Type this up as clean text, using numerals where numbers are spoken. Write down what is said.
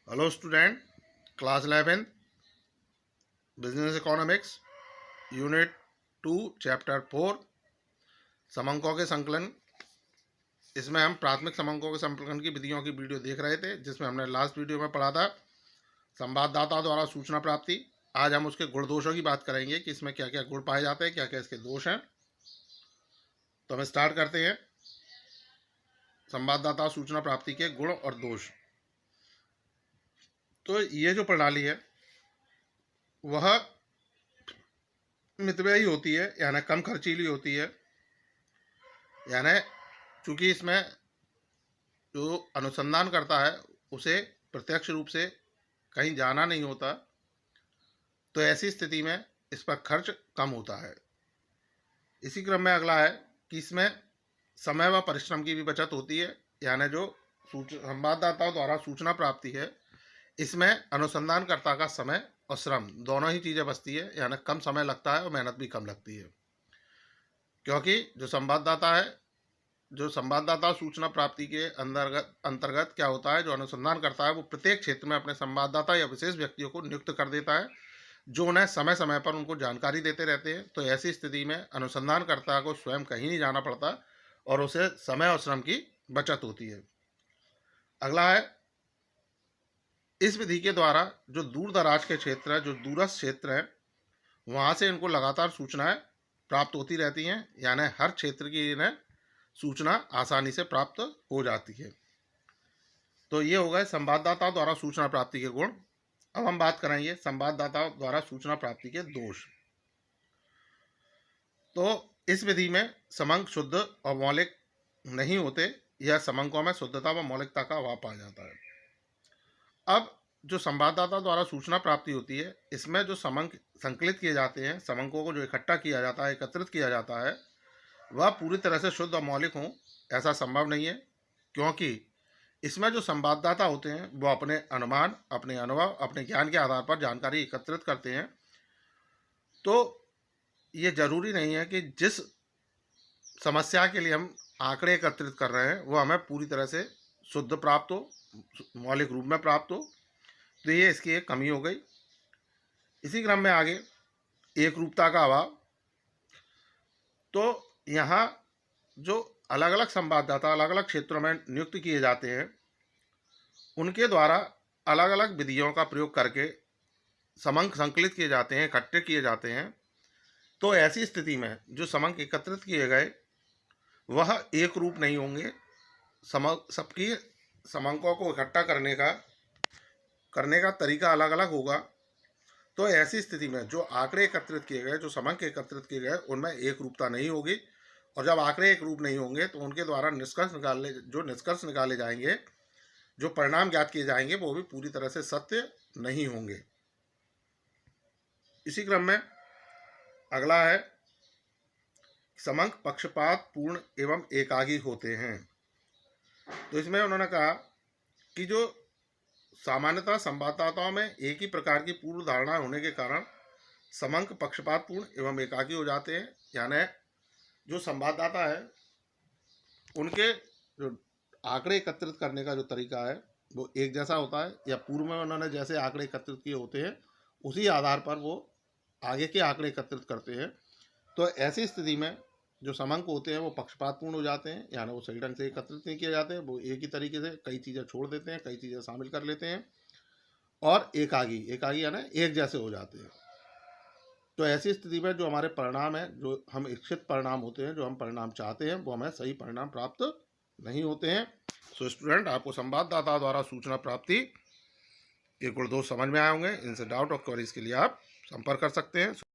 Hello student, class 11 business economics unit 2 chapter 4 समंकों के संकलन। इसमें हम प्राथमिक समंकों के संकलन की विधियों की वीडियो देख रहे थे, जिसमें हमने लास्ट वीडियो में पढ़ा था संवाददाता द्वारा सूचना प्राप्ति। आज हम उसके गुण दोषों की बात करेंगे कि इसमें क्या क्या गुण पाए जाते हैं, क्या क्या इसके दोष हैं। तो हम स्टार्ट करते हैं संवाददाता सूचना प्राप्ति के गुण और दोष। तो ये जो प्रणाली है वह मितव्ययी होती है, यानी कम खर्चीली होती है। यानी चूंकि इसमें जो अनुसंधान करता है उसे प्रत्यक्ष रूप से कहीं जाना नहीं होता, तो ऐसी स्थिति में इस पर खर्च कम होता है। इसी क्रम में अगला है कि इसमें समय व परिश्रम की भी बचत होती है। यानी जो संवाददाताओं द्वारा सूचना प्राप्ति है, इसमें अनुसंधानकर्ता का समय और श्रम दोनों ही चीज़ें बचती है, यानी कम समय लगता है और मेहनत भी कम लगती है। क्योंकि जो संवाददाता सूचना प्राप्ति के अंतर्गत क्या होता है, जो अनुसंधान करता है वो प्रत्येक क्षेत्र में अपने संवाददाता या विशेष व्यक्तियों को नियुक्त कर देता है, जो उन्हें समय समय पर उनको जानकारी देते रहते हैं। तो ऐसी स्थिति में अनुसंधानकर्ता को स्वयं कहीं नहीं जाना पड़ता और उसे समय और श्रम की बचत होती है। अगला है, इस विधि के द्वारा जो दूर दराज के क्षेत्र है, जो दूरस्थ क्षेत्र है, वहाँ से इनको लगातार सूचनाएं प्राप्त होती रहती हैं। यानी हर क्षेत्र की इन्हें सूचना आसानी से प्राप्त हो जाती है। तो ये हो गए संवाददाता द्वारा सूचना प्राप्ति के गुण। अब हम बात करेंगे संवाददाता द्वारा सूचना प्राप्ति के दोष। तो इस विधि में समंक शुद्ध और मौलिक नहीं होते, यह समंकों में शुद्धता व मौलिकता का अभाव पाया जाता है। अब जो संवाददाता द्वारा सूचना प्राप्ति होती है, इसमें जो समंक संकलित किए जाते हैं, समंकों को जो इकट्ठा किया जाता है, एकत्रित किया जाता है, वह पूरी तरह से शुद्ध और मौलिक हों ऐसा संभव नहीं है। क्योंकि इसमें जो संवाददाता होते हैं वो अपने अनुमान, अपने अनुभव, अपने ज्ञान के आधार पर जानकारी एकत्रित करते हैं। तो ये जरूरी नहीं है कि जिस समस्या के लिए हम आंकड़े एकत्रित कर रहे हैं वो हमें पूरी तरह से शुद्ध प्राप्त हो, मौलिक रूप में प्राप्त हो। तो ये इसकी एक कमी हो गई। इसी क्रम में आगे एक रूपता का अभाव। तो यहाँ जो अलग अलग संवाददाता अलग अलग क्षेत्रों में नियुक्त किए जाते हैं, उनके द्वारा अलग अलग विधियों का प्रयोग करके समंक संकलित किए जाते हैं, इकट्ठे किए जाते हैं। तो ऐसी स्थिति में जो समंक एकत्रित किए गए वह एक रूप नहीं होंगे। सबकी समंकों को इकट्ठा करने का तरीका अलग अलग होगा। तो ऐसी स्थिति में जो आंकड़े एकत्रित किए गए, जो समंक एकत्रित किए गए, उनमें एक रूपता नहीं होगी। और जब आंकड़े एक रूप नहीं होंगे तो उनके द्वारा निष्कर्ष निकाले जाएंगे, जो परिणाम ज्ञात किए जाएंगे, वो भी पूरी तरह से सत्य नहीं होंगे। इसी क्रम में अगला है, समंक पक्षपात पूर्ण एवं एकागी होते हैं। तो इसमें उन्होंने कहा कि जो सामान्यतः संवाददाताओं में एक ही प्रकार की पूर्व धारणा होने के कारण समंक पक्षपात पूर्ण एवं एकाकी हो जाते हैं। यानी जो संवाददाता है उनके जो आंकड़े एकत्रित करने का जो तरीका है वो एक जैसा होता है, या पूर्व में उन्होंने जैसे आंकड़े एकत्रित किए होते हैं उसी आधार पर वो आगे के आंकड़े एकत्रित करते हैं। तो ऐसी स्थिति में जो समंक होते हैं वो पक्षपातपूर्ण हो जाते हैं, यानी वो सही ढंग से एकत्रित नहीं किए जाते, वो एक ही तरीके से कई चीज़ें छोड़ देते हैं, कई चीज़ें शामिल कर लेते हैं। और एकागी यानी एक जैसे हो जाते हैं। तो ऐसी स्थिति में जो हमारे परिणाम है, जो हम इच्छित परिणाम होते हैं, जो हम परिणाम चाहते हैं, वो हमें सही परिणाम प्राप्त नहीं होते हैं। सो स्टूडेंट, आपको संवाददाता द्वारा सूचना प्राप्ति के गुण दोष समझ में आए होंगे। इनसे डाउट और क्वेरीज के लिए आप संपर्क कर सकते हैं।